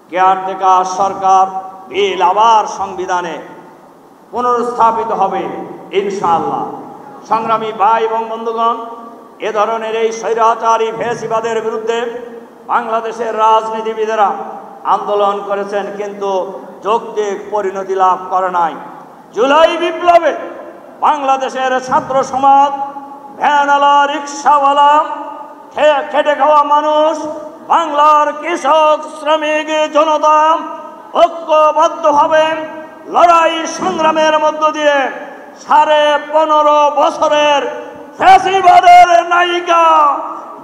কেয়ারটেকার সরকার বিল আবার সংবিধানে পুনরুত্থাপিত হবে ইনশাআল্লাহ। সংগ্রামী ভাই এবং বন্ধুগণ, এ ধরনের এই স্বৈরাচারী ফ্যাসিবাদের বিরুদ্ধে বাংলাদেশের রাজনীতিবিদেরা আন্দোলন করেছেন, কিন্তু যৌক্তিক পরিণতি লাভ করে নাই। জুলাই বিপ্লবে বাংলাদেশের ছাত্র সমাজ, ভ্যানওয়ালা, রিক্সাওয়ালা, খেটে খাওয়া মানুষ, বাংলার কৃষক, শ্রমিক জনতা ঐক্যবদ্ধভাবে লড়াই সংগ্রামের মধ্য দিয়ে 15.5 বছরের ফ্যাসিবাদের নায়িকা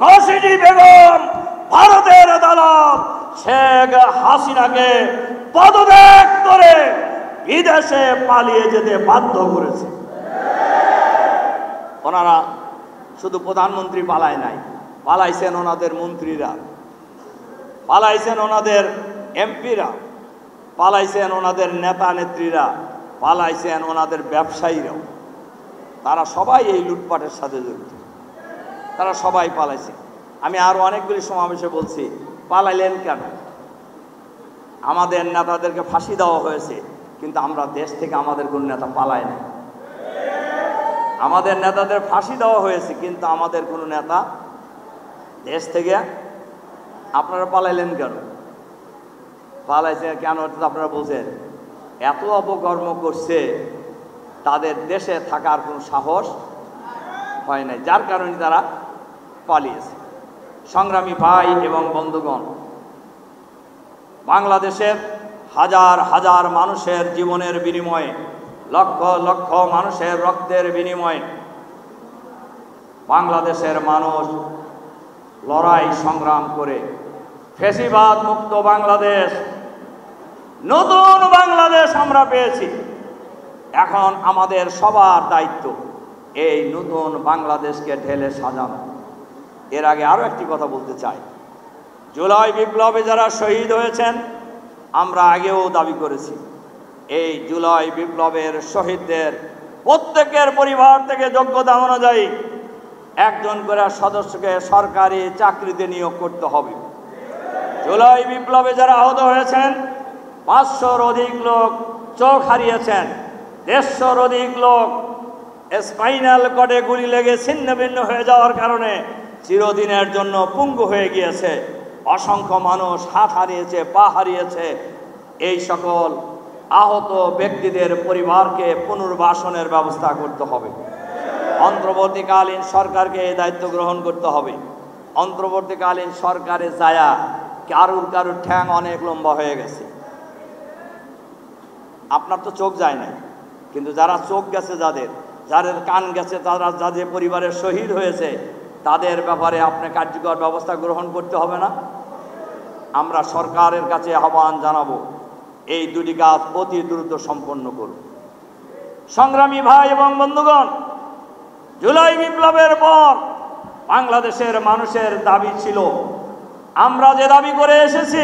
ঘসিটি বেগম ভারতের দালাল শেখ হাসিনাকে পদত্যাগ করে বিদেশে পালিয়ে যেতে বাধ্য করেছে। ওনারা শুধু প্রধানমন্ত্রী পালায় নাই, পালাইছেন ওনাদের মন্ত্রীরা, পালাইছেন ওনাদের এমপিরা, পালাইছেন ওনাদের নেতা নেত্রীরা, পালাইছেন ওনাদের ব্যবসায়ীরাও। তারা সবাই এই লুটপাটের সাথে জড়িত, তারা সবাই পালাইছে। আমি আরো অনেকগুলি সমাবেশে বলছি, পালাইলেন কেন? আমাদের নেতাদেরকে ফাঁসি দেওয়া হয়েছে, কিন্তু আমরা দেশ থেকে আমাদের কোন নেতা পালায় না। আমাদের নেতাদের ফাঁসি দেওয়া হয়েছে, কিন্তু আমাদের কোনো নেতা দেশ থেকে। আপনারা পালাইলেন কেন? পালাইছে কেন আপনারা বলছেন? এত অপকর্ম করছে, তাদের দেশে থাকার কোনো সাহস হয় নাই, যার কারণে তারা পালিয়েছে। সংগ্রামী ভাই এবং বন্ধুগণ, বাংলাদেশের হাজার হাজার মানুষের জীবনের বিনিময়ে, লক্ষ লক্ষ মানুষের রক্তের বিনিময়ে বাংলাদেশের মানুষ লড়াই সংগ্রাম করে ফ্যাসিবাদ মুক্ত বাংলাদেশ, নতুন বাংলাদেশ আমরা পেয়েছি। এখন আমাদের সবার দায়িত্ব এই নতুন বাংলাদেশকে ঢেলে সাজানো। এর আগে আরো একটি কথা বলতে চাই, জুলাই বিপ্লবে যারা শহীদ হয়েছেন, আমরা আগেও দাবি করেছি, এই জুলাই বিপ্লবের শহীদদের প্রত্যেকের পরিবার থেকে যোগ্যতা অনুযায়ী একজন করে সদস্যকে সরকারি চাকরিতে নিয়োগ করতে হবে। জুলাই বিপ্লবে যারা আহত হয়েছেন, 500-র অধিক লোক চোখ হারিয়েছেন, 150-র অধিক লোক স্পাইনাল কর্ডে গুলি লেগে ছিন্ন ভিন্ন হয়ে যাওয়ার কারণে চিরদিনের জন্য পঙ্গু হয়ে গিয়েছে। অসংখ্য মানুষ হাত হারিয়েছে, পা হারিয়েছে। এই সকল আহত ব্যক্তিদের পরিবারকে পুনর্বাসনের ব্যবস্থা করতে হবে। অন্তর্বর্তীকালীন সরকারকে এই দায়িত্ব গ্রহণ করতে হবে। অন্তর্বর্তীকালীন সরকারে যায়া কারুর ঠ্যাং অনেক লম্বা হয়ে গেছে। আপনার তো চোখ যায় না, কিন্তু যারা চোখ গেছে, যাদের কান গেছে, তারা যাদের পরিবারের শহীদ হয়েছে, তাদের ব্যাপারে আপনি কার্যকর ব্যবস্থা গ্রহণ করতে হবে না? আমরা সরকারের কাছে আহ্বান জানাবো, এই দুটি কাজ অতি দ্রুত সম্পন্ন করুন। সংগ্রামী ভাই এবং বন্ধুগণ, জুলাই বিপ্লবের পর বাংলাদেশের মানুষের দাবি ছিল, আমরা যে দাবি করে এসেছি,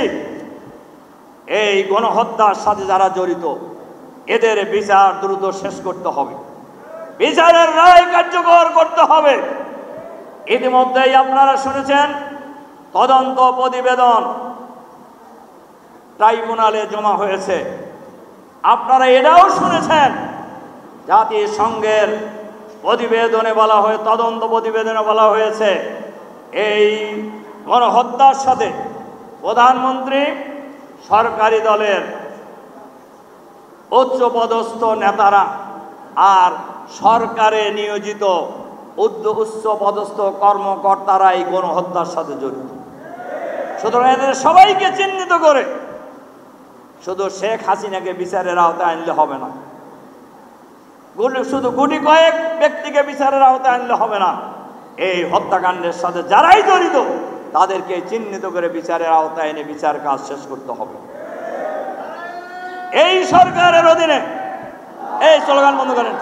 এই গণহত্যার সাথে যারা জড়িত এদের বিচার দ্রুত শেষ করতে হবে, বিচারের রায় কার্যকর করতে হবে। ইতিমধ্যেই আপনারা শুনেছেন, তদন্ত প্রতিবেদন ট্রাইব্যুনালে জমা হয়েছে। আপনারা এটাও শুনেছেন, জাতিসংঘের প্রতিবেদনে বলা হয়ে, তদন্ত প্রতিবেদনে বলা হয়েছে, এই গণহত্যার সাথে প্রধানমন্ত্রী, সরকারি দলের উচ্চপদস্থ নেতারা আর সরকারে নিয়োজিত উচ্চপদস্থ কর্মকর্তারা এই গণহত্যার সাথে জড়িত। সুতরাং এদের সবাইকে চিহ্নিত করে শুধু শেখ হাসিনাকে বিচারের আওতায় আনলে হবে না, শুধু গুটি কয়েক ব্যক্তিকে বিচারের আওতায় আনলে হবে না। এই হত্যাকাণ্ডের সাথে যারাই জড়িত তাদেরকে চিহ্নিত করে বিচারের আওতায় এনে বিচার কাজ শেষ করতে হবে। এই সরকারের অধীনে এই স্লোগান বন্ধ করেন,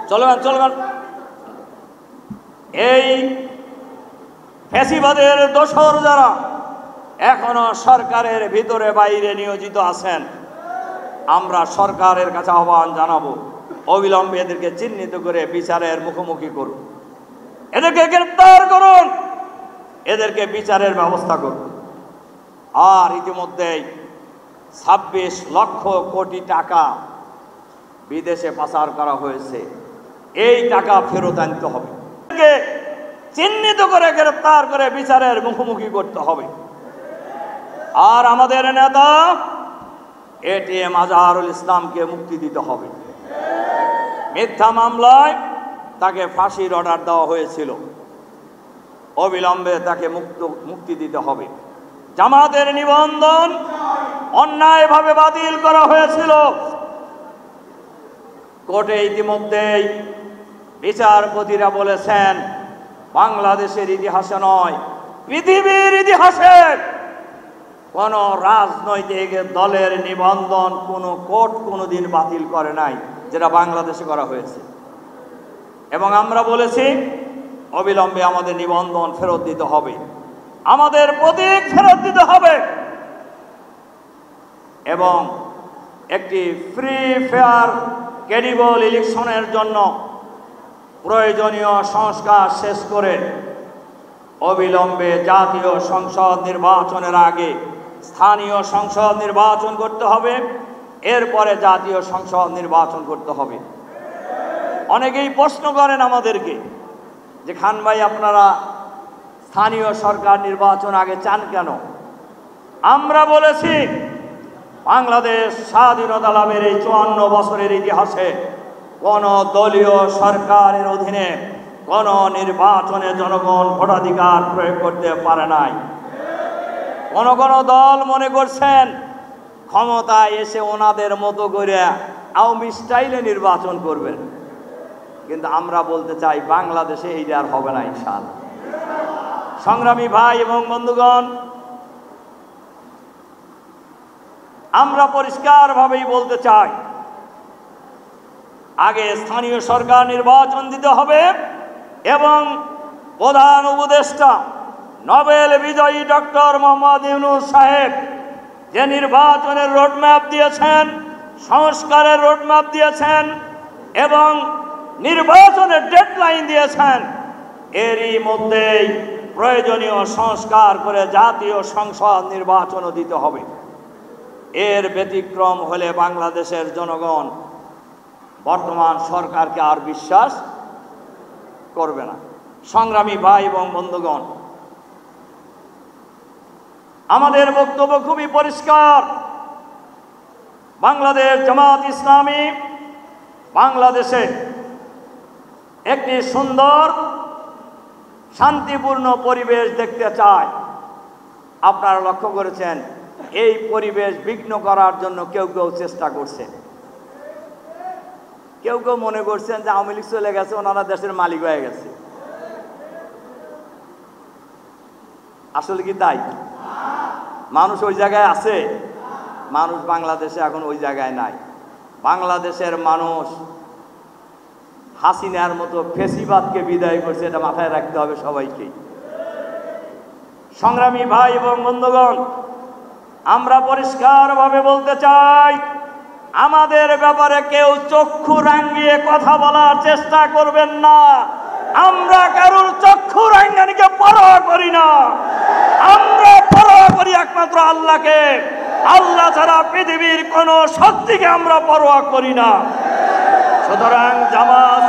স্লোগান এই ফ্যাসিবাদের দোসর যারা এখনো সরকারের ভিতরে বাইরে নিয়োজিত আছেন, আমরা সরকারের কাছে আহ্বান জানাবো, অবিলম্বে এদেরকে চিহ্নিত করে বিচারের মুখোমুখি করুন, এদেরকে গ্রেফতার করুন, এদেরকে বিচারের ব্যবস্থা করুন। আর ইতিমধ্যেই 26 লক্ষ কোটি টাকা বিদেশে পাচার করা হয়েছে, এই টাকা ফেরত আনতে হবে, চিহ্নিত করে গ্রেফতার করে বিচারের মুখোমুখি করতে হবে। আর আমাদের নেতা এটিএম আজহারুল ইসলামকে মুক্তি দিতে হবে। মিথ্যা মামলায় তাকে ফাঁসির অর্ডার দেওয়া হয়েছিল, অবিলম্বে তাকে মুক্তি দিতে হবে। জামাতের নিবন্ধন অন্যায়ভাবে বাতিল করা হয়েছিল, কোর্টে ইতিমধ্যেই বিচারপতিরা বলেছেন বাংলাদেশের ইতিহাসে নয়, পৃথিবীর ইতিহাসে কোন রাজনৈতিক দলের নিবন্ধন কোন কোর্ট কোনোদিন বাতিল করে নাই, যেটা বাংলাদেশে করা হয়েছে। এবং আমরা বলেছি অবিলম্বে আমাদের নিবন্ধন ফেরত দিতে হবে, আমাদের প্রতীক ফেরত দিতে হবে এবং একটি ফ্রি ফেয়ার ক্রেডিবল ইলেকশনের জন্য প্রয়োজনীয় সংস্কার শেষ করে অবিলম্বে জাতীয় সংসদ নির্বাচনের আগে স্থানীয় সংসদ নির্বাচন করতে হবে, এরপরে জাতীয় সংসদ নির্বাচন করতে হবে। অনেকেই প্রশ্ন করেন আমাদেরকে যে খান ভাই আপনারা স্থানীয় সরকার নির্বাচন আগে চান কেন? আমরা বলেছি বাংলাদেশ স্বাধীনতা লাভের এই 54 বছরের ইতিহাসে কোন দলীয় সরকারের অধীনে কোন নির্বাচনে জনগণ ভোটাধিকার প্রয়োগ করতে পারে নাই। কোন কোন দল মনে করছেন ক্ষমতায় এসে ওনাদের মতো করে আওয়ামী স্টাইলে নির্বাচন করবেন, কিন্তু আমরা বলতে চাই বাংলাদেশে এইটা আর হবে না ইনশাআল্লাহ। সংগ্রামী ভাই এবং বন্ধুগণ, আমরা পরিষ্কারভাবেই বলতে চাই আগে স্থানীয় সরকার নির্বাচন দিতে হবে এবং প্রধান উপদেষ্টা নোবেল বিজয়ী ডক্টর মোহাম্মদ ইউনূস সাহেব যে নির্বাচনের রোডম্যাপ দিয়েছেন, সংস্কারের রোডম্যাপ দিয়েছেন এবং নির্বাচনের ডেডলাইন দিয়েছেন, এরই মধ্যেই প্রয়োজনীয় সংস্কার করে জাতীয় সংসদ নির্বাচনও দিতে হবে। এর ব্যতিক্রম হলে বাংলাদেশের জনগণ বর্তমান সরকারকে আর বিশ্বাস করবে না। সংগ্রামী ভাই এবং বন্ধুগণ, আমাদের বক্তব্য খুবই পরিষ্কার। বাংলাদেশ জামাত ইসলামী বাংলাদেশে একটি সুন্দর শান্তিপূর্ণ পরিবেশ দেখতে চায়। আপনারা লক্ষ্য করেছেন এই পরিবেশ বিঘ্ন করার জন্য কেউ কেউ চেষ্টা করছে। কেউ কেউ মনে করছেন যে আওয়ামী লীগ চলে গেছে, ওনারা দেশের মালিক হয়ে গেছে। আসলে কি তাই? মানুষ ওই জায়গায় আছে? মানুষ বাংলাদেশে এখন ওই জায়গায় নাই। বাংলাদেশের মানুষ হাসিনার মতো ফেসিবাদকে বিদায় করছে, এটা মাথায় রাখতে হবে সবাইকে। সংগ্রামী ভাই এবং বন্ধুগণ, আমরা পরিষ্কারভাবে বলতে চাই আমাদের ব্যাপারে কেউ চক্ষু রাঙিয়ে কথা বলার চেষ্টা করবেন না। আমরা কারোর চক্ষু রাঙানিকে পরোয়া করি না, আমরা পরোয়া করি একমাত্র আল্লাহকে। আল্লাহ ছাড়া পৃথিবীর কোন শক্তিকে আমরা পরোয়া করি না। সুতরাং জামাত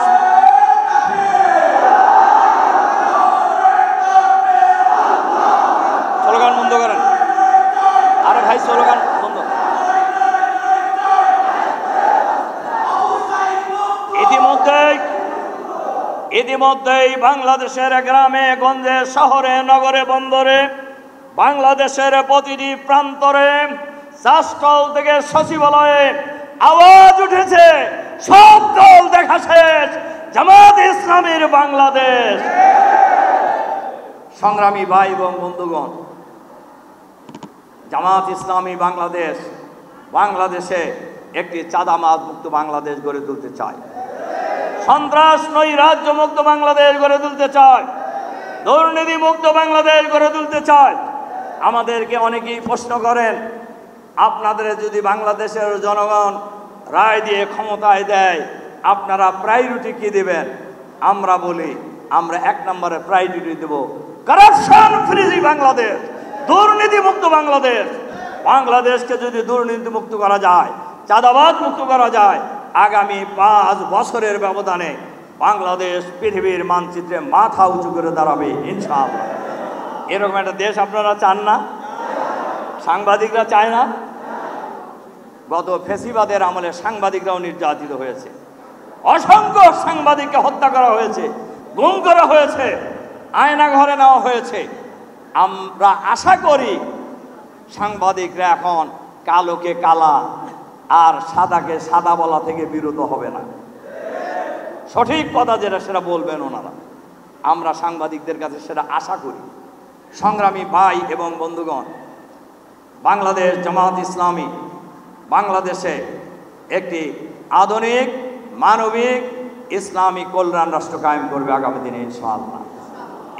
স্লোগান বন্ধ করেন, আরে ভাই স্লোগান বন্ধ। ইতিমধ্যেই বাংলাদেশের গ্রামে গঞ্জে শহরে নগরে বন্দরে বাংলাদেশের প্রতিটি প্রান্তরে চাষকল থেকে সচিবালয়ে আওয়াজ উঠেছে, সব দল দেখা শেষ, জামাত ইসলামীর বাংলাদেশ। সংগ্রামী ভাই এবং বন্ধুগণ, জামাত ইসলামী বাংলাদেশ বাংলাদেশে একটি চাঁদাবাজ মুক্ত বাংলাদেশ গড়ে তুলতে চাই, সন্ত্রাস নৈরাজ্য মুক্ত বাংলাদেশ গড়ে তুলতে চাই, দুর্নীতি মুক্ত বাংলাদেশ গড়ে তুলতে চাই। আমাদেরকে অনেকেই প্রশ্ন করেন, আপনাদের যদি বাংলাদেশের জনগণ রায় দিয়ে ক্ষমতায় দেয় আপনারা প্রায়োরিটি কি দেবেন? আমরা বলি আমরা 1 নম্বরে প্রায়োরিটি দেব কারাপশন ফ্রি বাংলাদেশ, দুর্নীতি মুক্ত বাংলাদেশ। বাংলাদেশকে যদি দুর্নীতি মুক্ত করা যায়, চাঁদাবাজ মুক্ত করা যায়, আগামী 5 বছরের ব্যবধানে বাংলাদেশ পৃথিবীর মানচিত্রে মাথা উঁচু করে দাঁড়াবে ইনশাআল্লাহ। এরকম একটা দেশ আপনারা চান না? সাংবাদিকরা চায় না? গত ফেসিবাদের আমলে সাংবাদিকরাও নির্যাতিত হয়েছে, অসংখ্য সাংবাদিককে হত্যা করা হয়েছে, গুম করা হয়েছে, আয়না ঘরে নেওয়া হয়েছে। আমরা আশা করি সাংবাদিকরা এখন কালোকে কালা আর সাদাকে সাদা বলা থেকে বিরত হবে না, সঠিক কথা যেটা সেটা বলবেন ওনারা। আমরা সাংবাদিকদের কাছে সেটা আশা করি। সংগ্রামী ভাই এবং বন্ধুগণ, বাংলাদেশ জামাত ইসলামী বাংলাদেশে একটি আধুনিক মানবিক ইসলামী কল্যাণ রাষ্ট্র কায়েম করবে আগামী দিনে ইনশাআল্লাহ।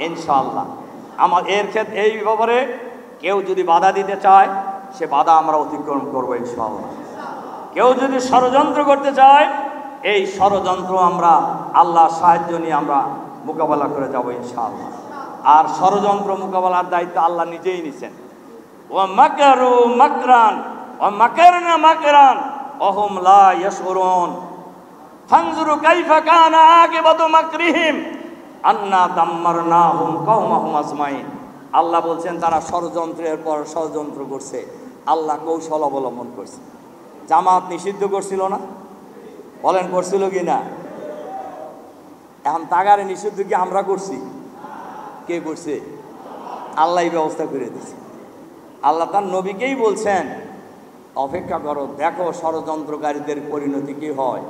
ইনশাআল্লাহ এই ব্যাপারে কেউ যদি বাধা দিতে চায় সে বাধা আমরা অতিক্রম করবো ইনশাআল্লাহ। কেউ যদি ষড়যন্ত্র করতে চায় এই ষড়যন্ত্র আমরা আল্লাহর সাহায্য নিয়ে আমরা মোকাবেলা করে যাব ইনশাআল্লাহ। আর ষড়যন্ত্র মোকাবেলার দায়িত্ব আল্লাহ নিজেই নিছেন। ওয়া মাকারু মাকরান ওয়া মাকারনা মাকরান ওহুম লা ইয়াশউরুন ফানজুরু কাইফা কানা আকিবাতু মাকরিহিম আন্না দাম্মারনাহুম কওমাহুম আজমাইন। আল্লাহ বলছেন তারা ষড়যন্ত্রের পর ষড়যন্ত্র করছে, আল্লাহ কৌশল অবলম্বন করছে। জামাত নিষিদ্ধ করছিল না? বলেন করছিল কি না? এখন তাগারে নিষিদ্ধ কি আমরা করছি? কে করছে? আল্লাহই ব্যবস্থা করে দিয়েছে। আল্লাহ তার নবীকেই বলছেন অপেক্ষা করো, দেখো ষড়যন্ত্রকারীদের পরিণতি কি হয়।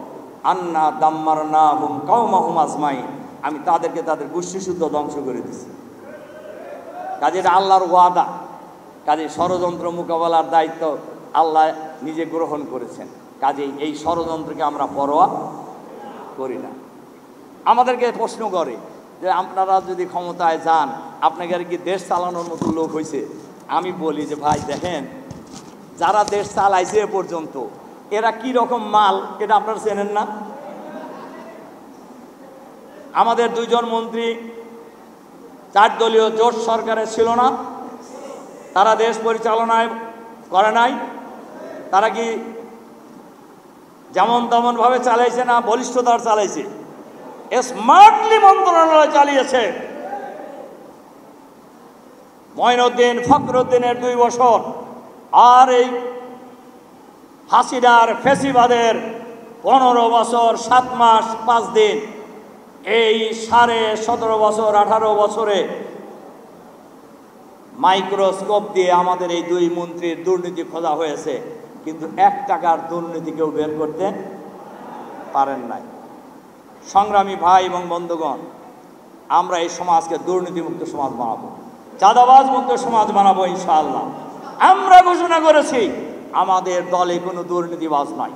আন্না দাম্মারনাহুম কওমাহুম আজমাইন, আমি তাদেরকে তাদের গোষ্ঠী শুদ্ধ ধ্বংস করে দিছি। কাজে এটা আল্লাহর ওয়াদা। কাজে ষড়যন্ত্র মোকাবেলার দায়িত্ব আল্লাহ নিজে গ্রহণ করেছেন। কাজেই এই ষড়যন্ত্রকে আমরা পরোয়া করি না। আমাদেরকে প্রশ্ন করে যে আপনারা যদি ক্ষমতায় যান আপনাকে আর কি দেশ চালানোর মতো লোক হয়েছে? আমি বলি যে ভাই দেখেন, যারা দেশ চালাইছে এ পর্যন্ত এরা কি রকম মাল এটা আপনারা চেনেন না? আমাদের 2 জন মন্ত্রী 4 দলীয় জোট সরকারে ছিল না? তারা দেশ পরিচালনায় করে নাই? তারা কি যেমন তেমন ভাবে চালাইছে না বলিষ্ঠতার চালাইছে? স্মার্টলি মন্ত্রণালয় চালিয়েছে। মঈনুদ্দিন ফখরুদ্দিনের 2 বছর আর এই হাসিনার ফেসিবাদের 15 বছর 7 মাস 5 দিন, এই 17.5 বছর 18 বছরে মাইক্রোস্কোপ দিয়ে আমাদের এই 2 মন্ত্রীর দুর্নীতি খোঁজা হয়েছে, কিন্তু 1 টাকার দুর্নীতি কেউ বের করতে পারেন নাই। সংগ্রামী ভাই এবং বন্ধুগণ, আমরা এই সমাজকে দুর্নীতিমুক্ত সমাজ বানাবো, চাঁদাবাজ মুক্ত সমাজ বানাবো ইনশাআল্লাহ। আমরা ঘোষণা করেছি আমাদের দলে কোনো দুর্নীতিবাজ নাই।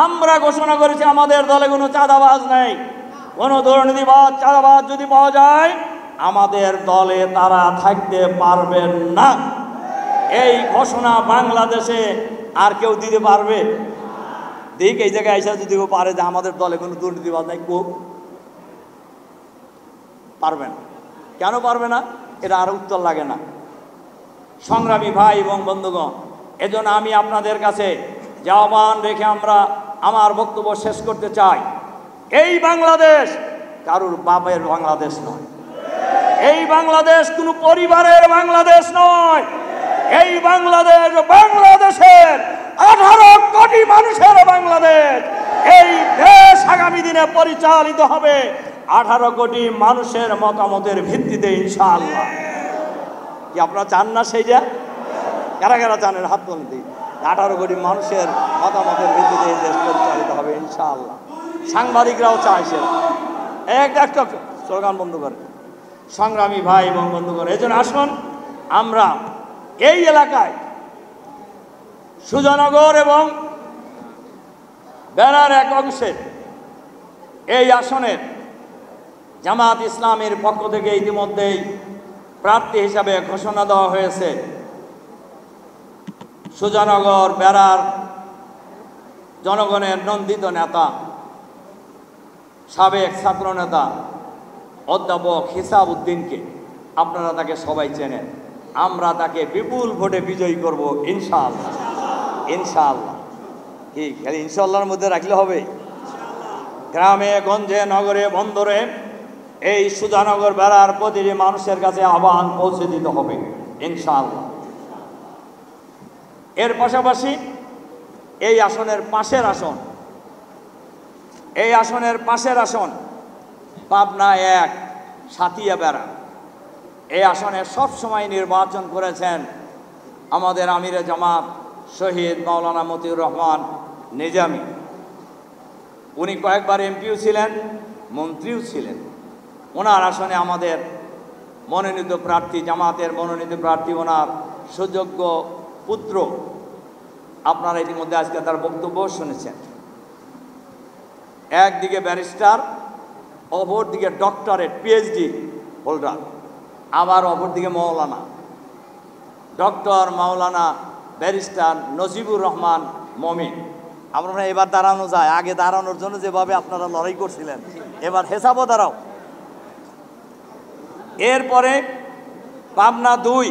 আমরা ঘোষণা করেছি আমাদের দলে কোনো চাঁদাবাজ নাই। কোনো দুর্নীতিবাজ চাঁদাবাজ যদি পাওয়া যায় আমাদের দলে তারা থাকতে পারবেন না। এই ঘোষণা বাংলাদেশে আর কেউ দিতে পারবে? দেখ এই জায়গায় এসে যদি কেউ পারে যে আমাদের দলে কোনো দুর্নীতিবাজ নাই, কেউ পারবে না। কেন পারবে না? এটা আর উত্তর লাগে না। সংগ্রামী ভাই এবং বন্ধুগণ, এজন্য আমি আপনাদের কাছে যে আহ্বান রেখে আমরা আমার বক্তব্য শেষ করতে চাই, এই বাংলাদেশ কারুর বাপের বাংলাদেশ নয়। এই বাংলাদেশ কোনো পরিবারের বাংলাদেশ নয়। এই বাংলাদেশ বাংলাদেশের 18 কোটি মানুষের বাংলাদেশ। এই দেশ আগামী দিনে পরিচালিত হবে 18 কোটি মানুষের মতামতের ভিত্তিতে ইনশাআল্লাহ। কি আপনারা চান না সেইটা? কারা কারা চানের হাত তুলুন দিই। 18 কোটি মানুষের মতামতের ভিত্তিতে এই দেশ পরিচালিত হবে ইনশাআল্লাহ। সাংবাদিকরাও চায় সেটা। একটা স্লোগান বন্ধ করে। সংগ্রামী ভাই এবং বন্ধুগণ, এই জন্য আসুন আমরা এই এলাকায় সুজানগর এবং বেড়ার এক অংশের এই আসনের জামাত ইসলামের পক্ষ থেকে ইতিমধ্যেই প্রার্থী হিসাবে ঘোষণা দেওয়া হয়েছে সুজানগর বেড়ার জনগণের নন্দিত নেতা, সাবেক ছাত্রনেতা অধ্যাপক হিসাব উদ্দিনকে। আপনারা তাকে সবাই চেনেন। আমরা তাকে বিপুল ভোটে বিজয়ী করব ইনশাআল্লাহ। ইনশাআল্লাহ কি খালি ইনশাআল্লাহর মধ্যে রাখলে হবে? গ্রামে গঞ্জে নগরে বন্দরে এই সুজানগর বেড়ার প্রতিটি মানুষের কাছে আহ্বান পৌঁছে দিতে হবে ইনশাআল্লাহ। এর পাশাপাশি এই আসনের পাশের আসন, এই আসনের পাশের আসন পাবনা 1 সাতিয়া বেড়া। এই আসনে সবসময় নির্বাচন করেছেন আমাদের আমিরে জামাত শহীদ মাওলানা মতিউর রহমান নিজামী। উনি কয়েকবার এমপিও ছিলেন, মন্ত্রীও ছিলেন। ওনার আসনে আমাদের মনোনীত প্রার্থী, জামাতের মনোনীত প্রার্থী, ওনার সুযোগ্য পুত্র। আপনারা ইতিমধ্যে আজকে তার বক্তব্য শুনেছেন। একদিকে ব্যারিস্টার, অপরদিকে ডক্টরেট পিএইচডি হোল্ডার, আবার অপরদিকে মৌলানা ডক্টর মাওলানা ব্যারিস্টার নজিবুর রহমান মমিন। আমরা এবার দাঁড়ানো যায়, আগে দাঁড়ানোর জন্য যেভাবে আপনারা লড়াই করছিলেন, এবার হেসাবও দাঁড়াও। এরপরে পাবনা 2